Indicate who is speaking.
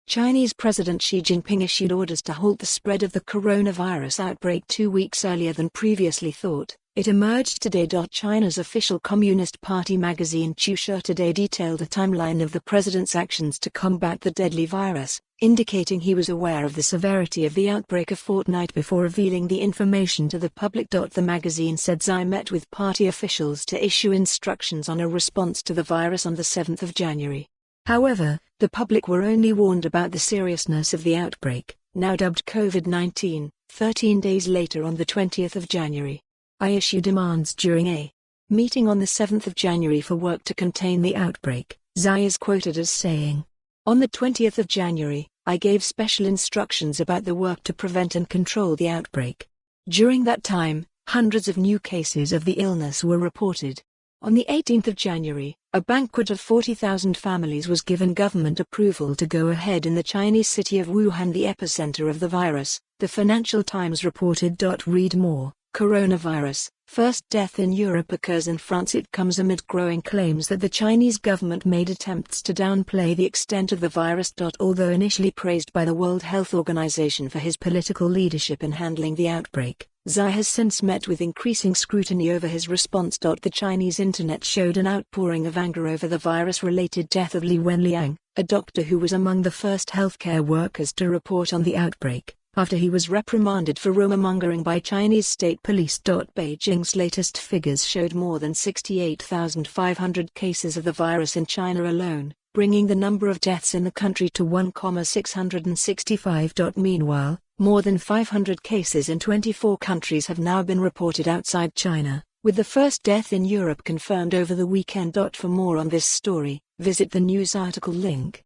Speaker 1: Chinese President Xi Jinping issued orders to halt the spread of the coronavirus outbreak 2 weeks earlier than previously thought. It emerged today.China's official Communist Party magazine Qiushi today detailed a timeline of the president's actions to combat the deadly virus, indicating he was aware of the severity of the outbreak a fortnight before revealing the information to the public. The magazine said Xi met with party officials to issue instructions on a response to the virus on the 7th of January. However, the public were only warned about the seriousness of the outbreak, now dubbed COVID-19, 13 days later on the 20th of January. I issue demands during a meeting on the 7th of January for work to contain the outbreak, Xi is quoted as saying. On the 20th of January, I gave special instructions about the work to prevent and control the outbreak. During that time, hundreds of new cases of the illness were reported. On the 18th of January, a banquet of 40,000 families was given government approval to go ahead in the Chinese city of Wuhan, the epicentre of the virus, the Financial Times reported. Read more. Coronavirus, first death in Europe occurs in France. It comes amid growing claims that the Chinese government made attempts to downplay the extent of the virus. Although initially praised by the World Health Organization for his political leadership in handling the outbreak, Xi has since met with increasing scrutiny over his response. The Chinese internet showed an outpouring of anger over the virus-related death of Li Wenliang, a doctor who was among the first healthcare workers to report on the outbreak, after he was reprimanded for rumour-mongering by Chinese state police. Beijing's latest figures showed more than 68,500 cases of the virus in China alone, bringing the number of deaths in the country to 1,665. Meanwhile, more than 500 cases in 24 countries have now been reported outside China, with the first death in Europe confirmed over the weekend. For more on this story, visit the news article link.